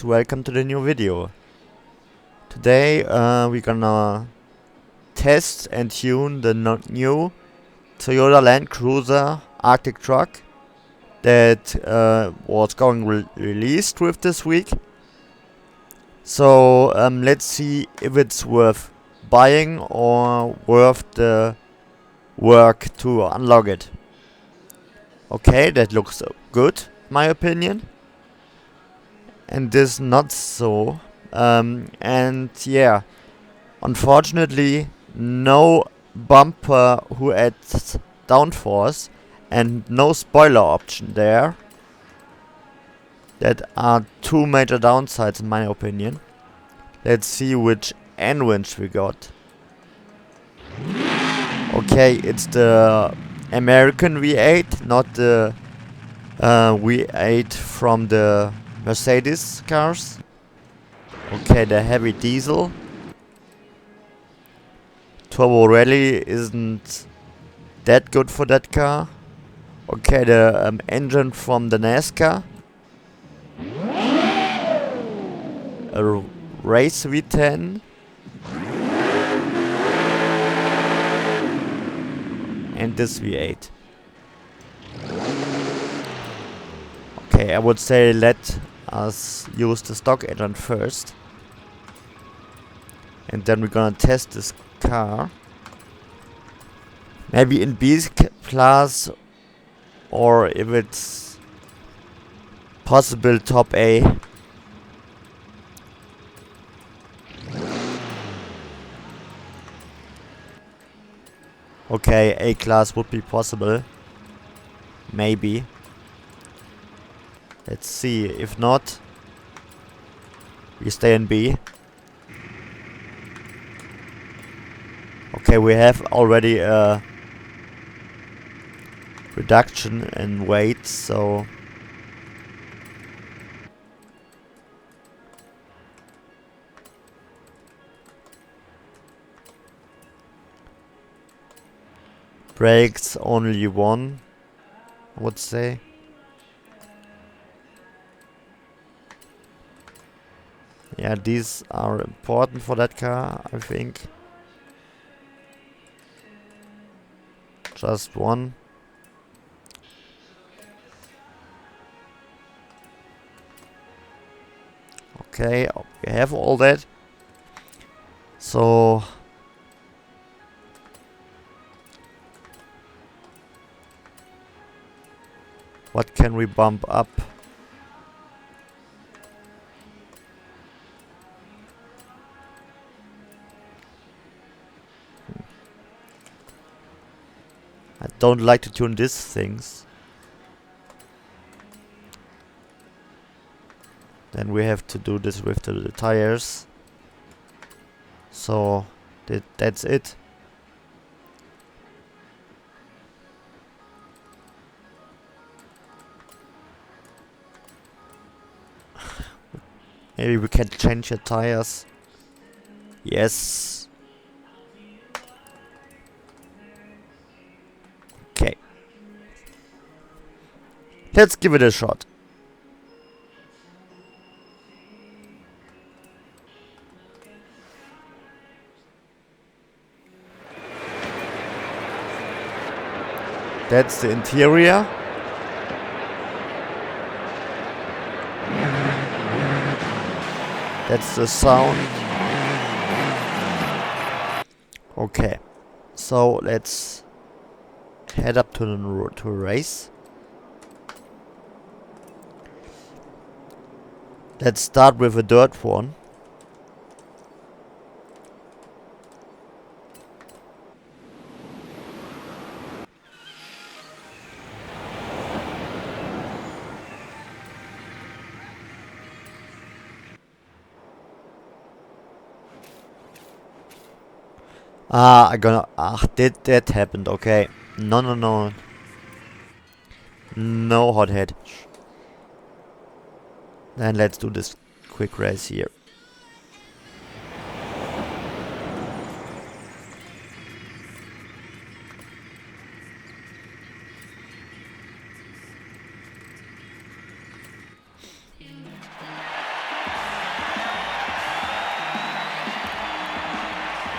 guys, welcome to the new video. Today we're gonna test and tune the new Toyota Landcruiser Arctic truck that was going released with this week. So let's see if it's worth buying or worth the work to unlock it. Okay, that looks good, in my opinion. And this not so. And yeah, unfortunately, no bumper who adds downforce and no spoiler option there. That are two major downsides in my opinion. Let's see which engine we got. Okay, it's the American V8, not the V8 from the Mercedes cars. Okay, the heavy diesel. Turbo Rally isn't that good for that car. Okay, the engine from the NASCAR. A race V10. And this V8. Okay, I would say let us use the stock engine first. And then we're gonna test this car. Maybe in B class, or if it's possible top A. Okay, A class would be possible. Maybe. Let's see. If not, we stay in B. Okay, we have already a reduction in weight, so brakes only one, I would say. Yeah, these are important for that car, I think. Just one. Okay, we have all that. So what can we bump up? I don't like to tune these things. Then we have to do this with the tires. So that's it. Maybe we can change the tires. Yes. Okay. Let's give it a shot. That's the interior. That's the sound. Okay, so let's head up to the road to race. Let's start with a dirt one. Did that happened, okay. No. No hothead. Then let's do this quick race here.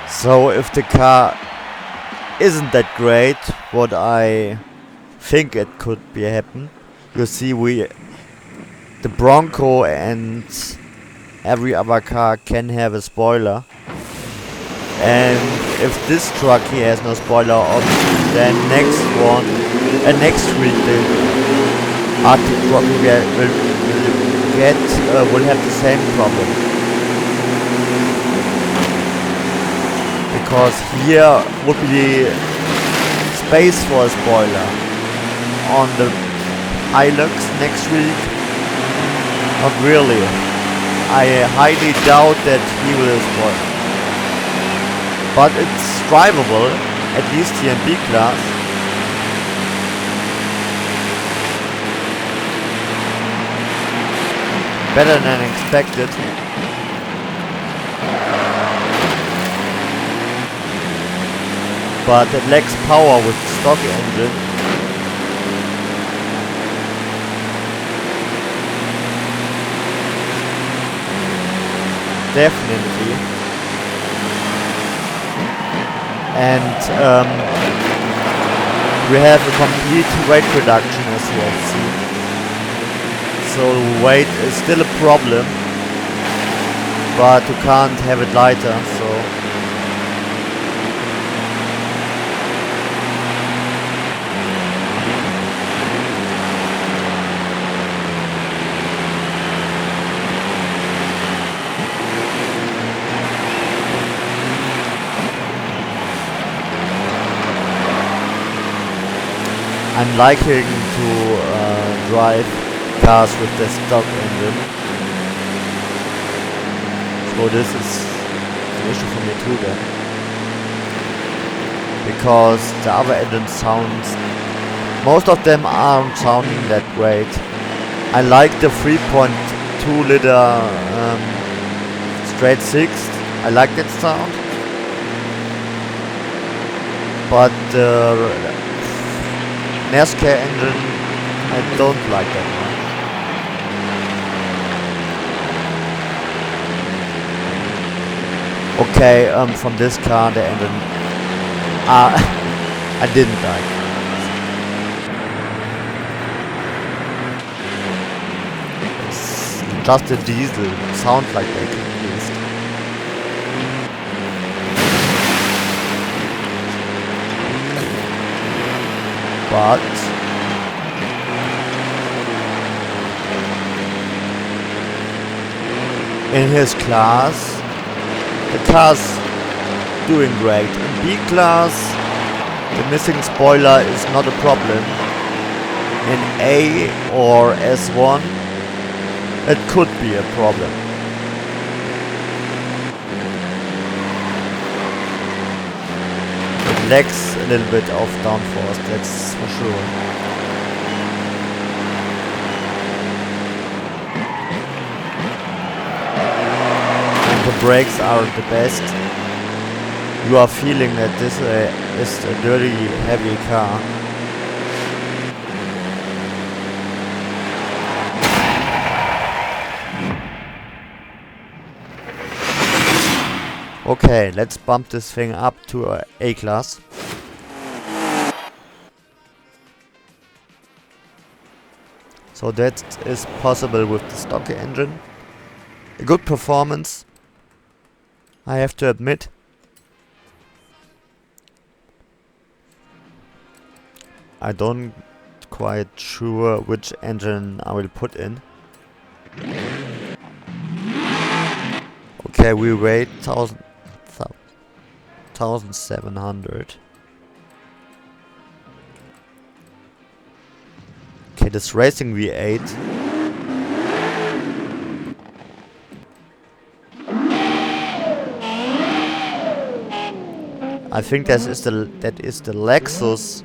So if the car isn't that great, what I think it could be happen, you see the Bronco and every other car can have a spoiler. And if this truck here has no spoiler option, then next week the Arctic truck will have the same problem. Because here would be space for a spoiler. On the Hilux next week, not really. I highly doubt that he will spoil. But it's drivable, at least here in B class. Better than expected. But it lacks power with the stock engine. Definitely. And we have a complete weight reduction, as you have seen. So weight is still a problem, but you can't have it lighter, so I'm liking to drive cars with the stock engine. So this is an issue for me too then. Because the other engine sounds... most of them aren't sounding that great. I like the 3.2 liter straight 6. I like that sound. But the NASCAR engine, I don't like that one. Okay, from this car, the engine, I didn't like. It's just a diesel, it sounds like that at least. But in his class, the car's doing great. In B class, the missing spoiler is not a problem. In A or S1, it could be a problem. It lacks a little bit of downforce, that's for sure. And the brakes aren't the best. You are feeling that this is a dirty, heavy car. Okay, let's bump this thing up to A class. So that is possible with the stock engine. A good performance, I have to admit. I don't quite sure which engine I will put in. Okay, we rate 1700. Okay, this racing V8. I think that is the Lexus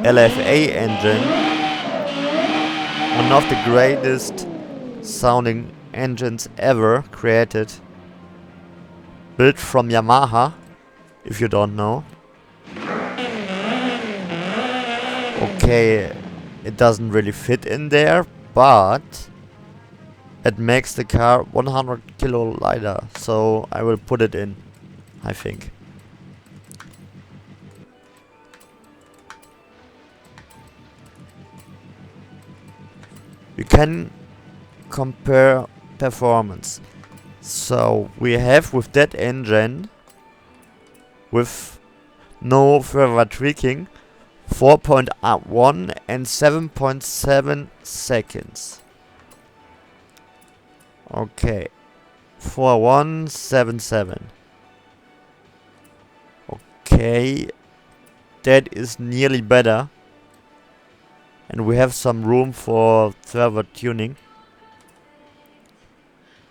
LFA engine. One of the greatest sounding engines ever created. Built from Yamaha, if you don't know. Okay, it doesn't really fit in there, but it makes the car 100 kilo lighter, so I will put it in, I think. we can compare performance. So we have with that engine, with no further tweaking, 4.1 and 7.7 seconds. Okay, 4177. Okay, that is nearly better. And we have some room for further tuning.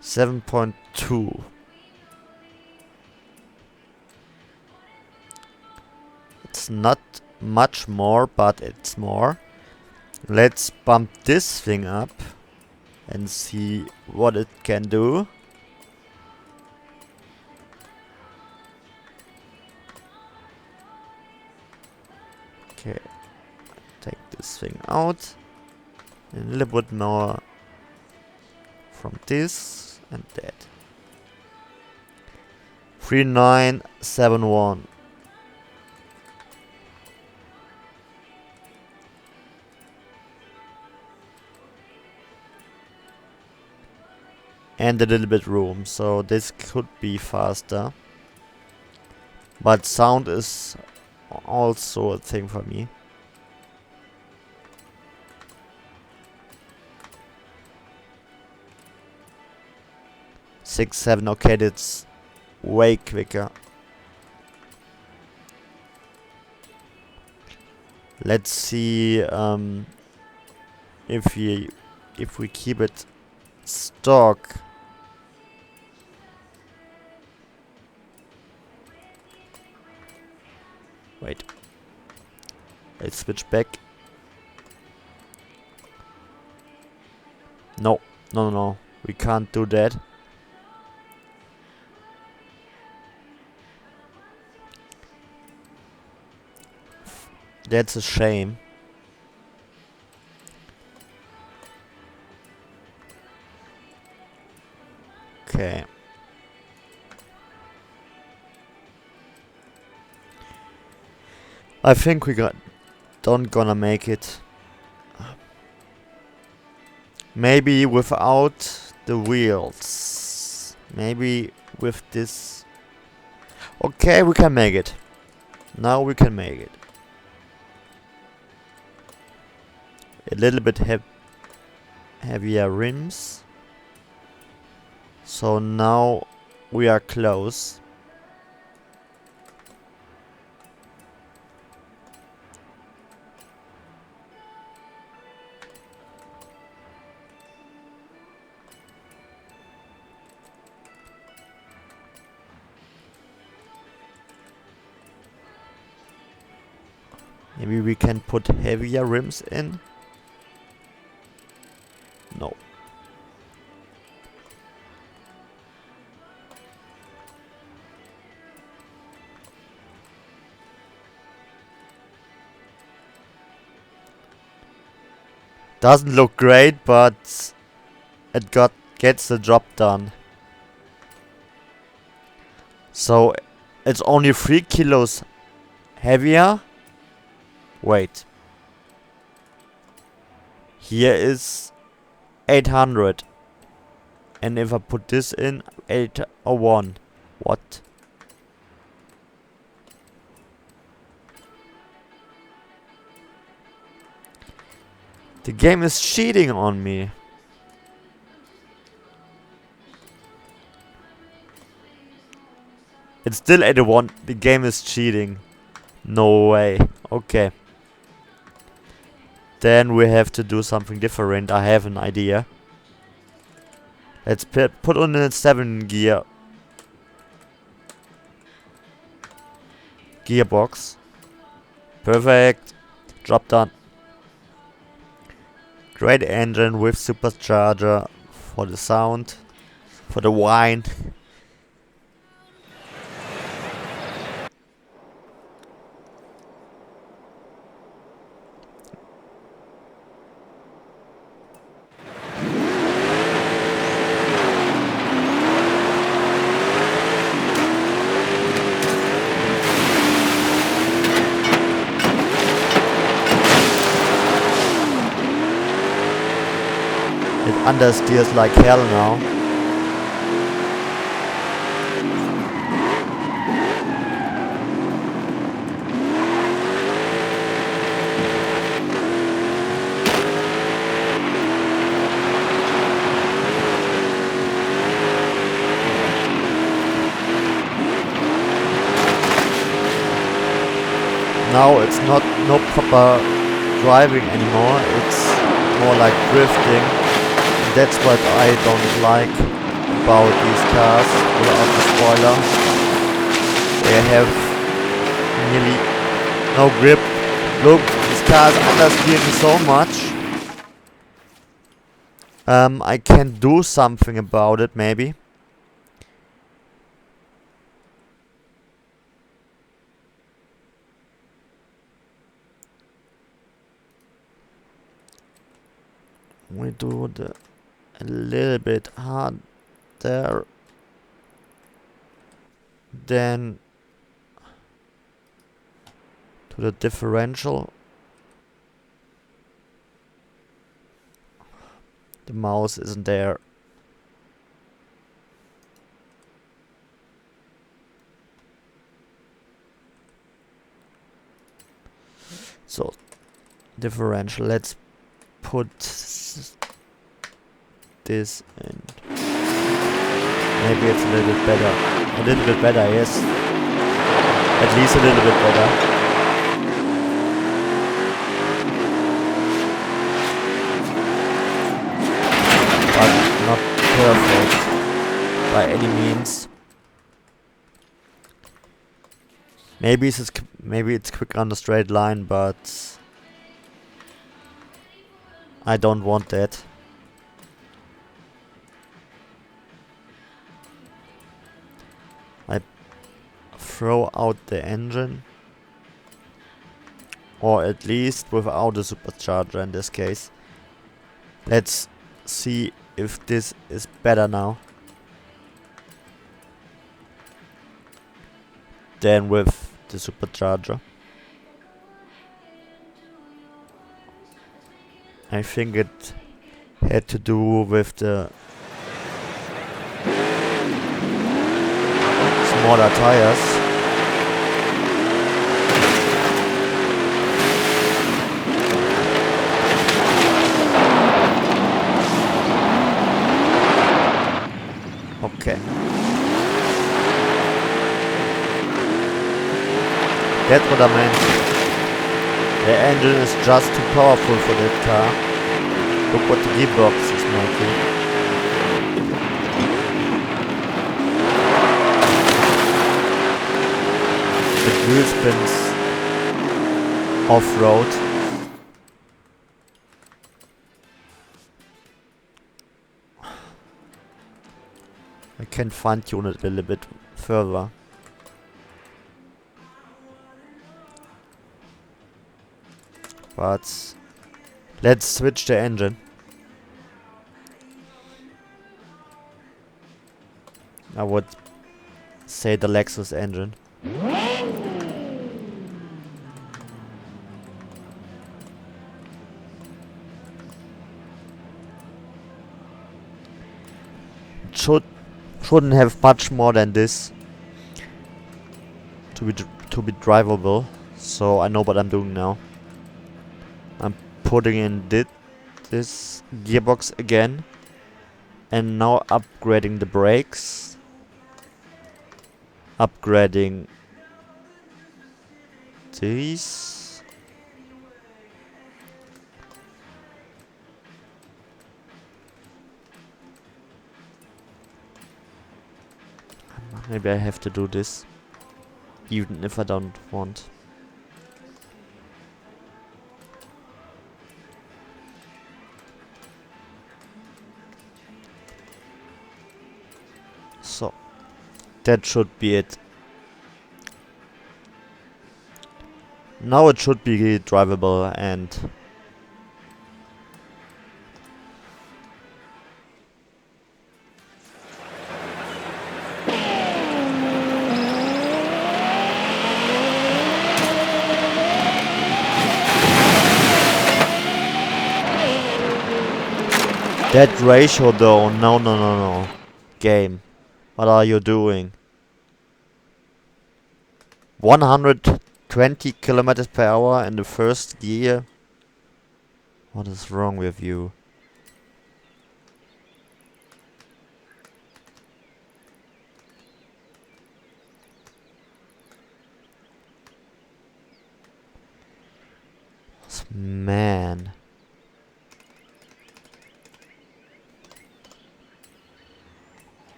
7.2. It's not much more, but it's more. Let's bump this thing up and see what it can do. Okay, take this thing out. A little bit more from this and that. 3971. And a little bit room, so this could be faster. But sound is also a thing for me. 6.7, okay, that's way quicker. Let's see if we keep it stock. Wait. Let's switch back. No, no, no, no. We can't do that. That's a shame. Okay. I think we don't gonna make it. Maybe without the wheels. Maybe with this. Okay, we can make it. Now we can make it. A little bit heavier rims. So now we are close. Maybe we can put heavier rims in. No. Doesn't look great, but it gets the job done. So it's only 3 kilos heavier. Wait. Here is 800. And if I put this in, 801. What? The game is cheating on me. It's still 81. The game is cheating. No way. Okay. Then we have to do something different. I have an idea. Let's put on a 7 gear gearbox. Perfect. Job done. Great engine with supercharger for the sound, for the whine. understeers like hell now. Now it's not no proper driving anymore, it's more like drifting. And that's what I don't like about these cars without the spoiler. They have nearly no grip. Look, these cars understeering so much. I can do something about it maybe. We do a little bit harder, then to the differential. The mouse isn't there. So differential, let's put this in. Maybe it's a little bit better. A little bit better, yes. At least a little bit better. But not perfect by any means. Maybe it's quick on the straight line, but I don't want that. I throw out the engine, or at least without a supercharger in this case. Let's see if this is better now than with the supercharger. I think it had to do with the smaller tires. Okay. That's what I meant. The engine is just too powerful for that car. Look what the gearbox is making. The wheel spins off-road. I can fine-tune it a little bit further. But let's switch the engine. I would say the Lexus engine. Shouldn't have much more than this to be drivable. So I know what I'm doing now. I'm putting in this gearbox again, and now upgrading the brakes, upgrading these, maybe I have to do this even if I don't want. So that should be it. Now it should be drivable, and That ratio though, no, no, no, no. Game, what are you doing? 120 kilometers per hour in the first gear? What is wrong with you? Man.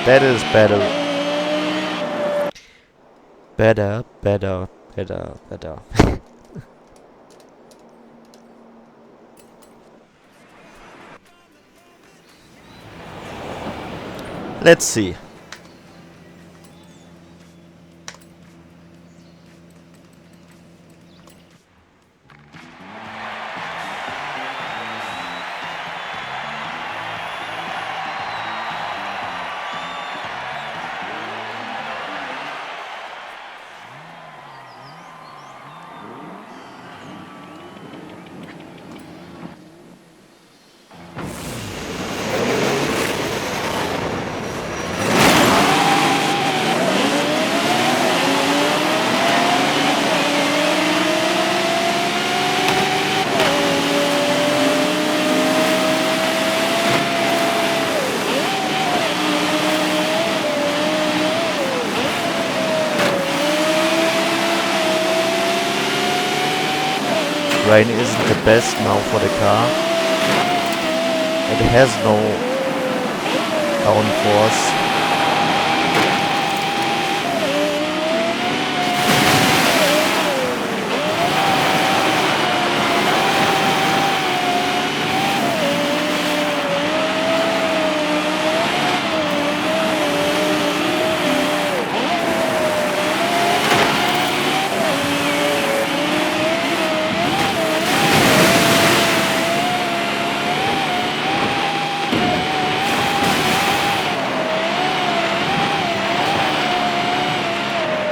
That is better. Better, better, better, better. Let's see. Rain isn't the best now for the car. It has no downforce.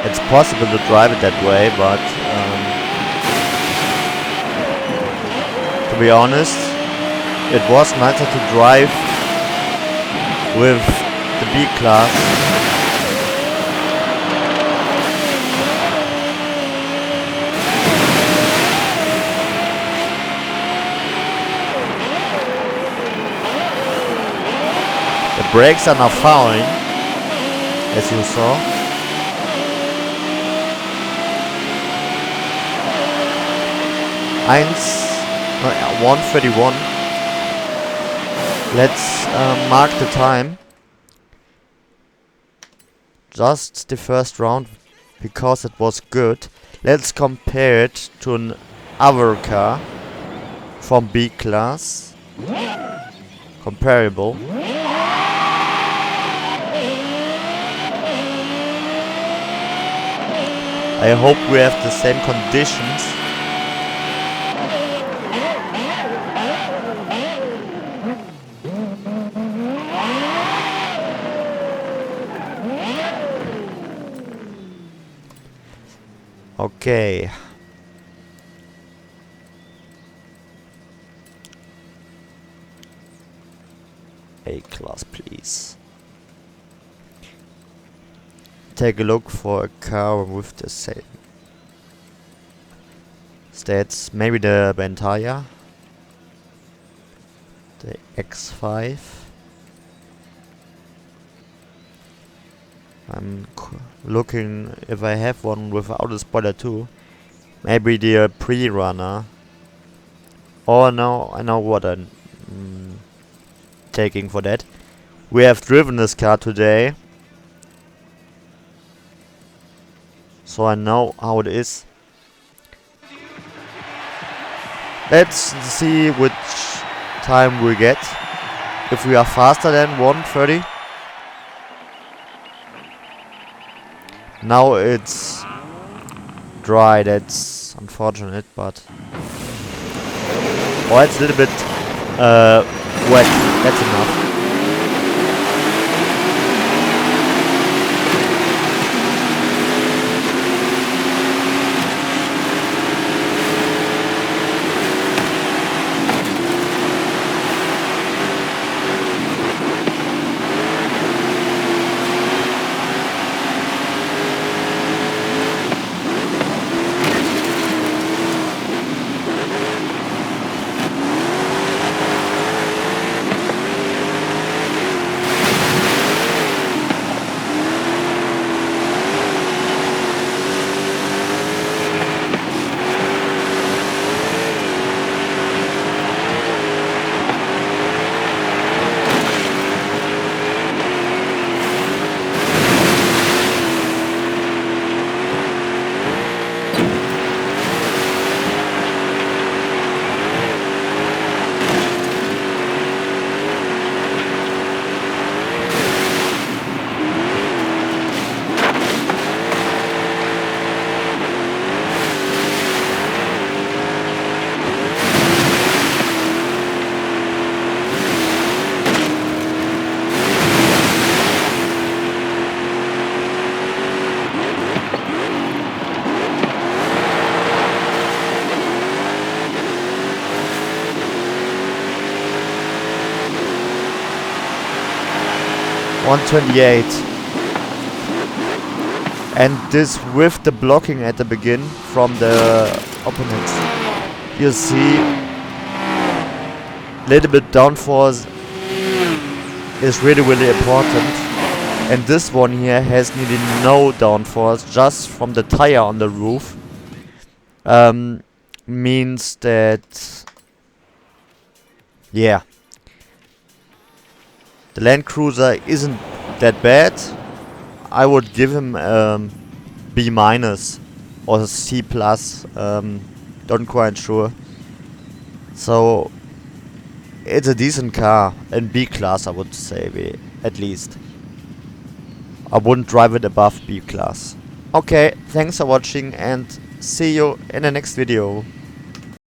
It's possible to drive it that way, but to be honest, it was nicer to drive with the B class. The brakes are now fine, as you saw. 1:31. Let's mark the time. Just the first round, because it was good. Let's compare it to an other car from B class. Comparable. I hope we have the same conditions. Okay. A class, please. Take a look for a car with the same stats. Maybe the Bentaya, the X5. I'm looking if I have one without a spoiler too. Maybe the pre-runner. Oh no, I know what I'm taking for that. We have driven this car today, so I know how it is. Let's see which time we get. If we are faster than 1:30. Now it's dry, that's unfortunate, but oh, it's a little bit wet, that's enough. 128. And this with the blocking at the begin from the opponents. You see, little bit downforce is really important. And this one here has nearly no downforce, just from the tire on the roof. Means that, yeah, the Landcruiser isn't that bad. I would give him B- or C+. Don't quite sure. So it's a decent car in B class, I would say, at least. I wouldn't drive it above B class. Okay, thanks for watching and see you in the next video.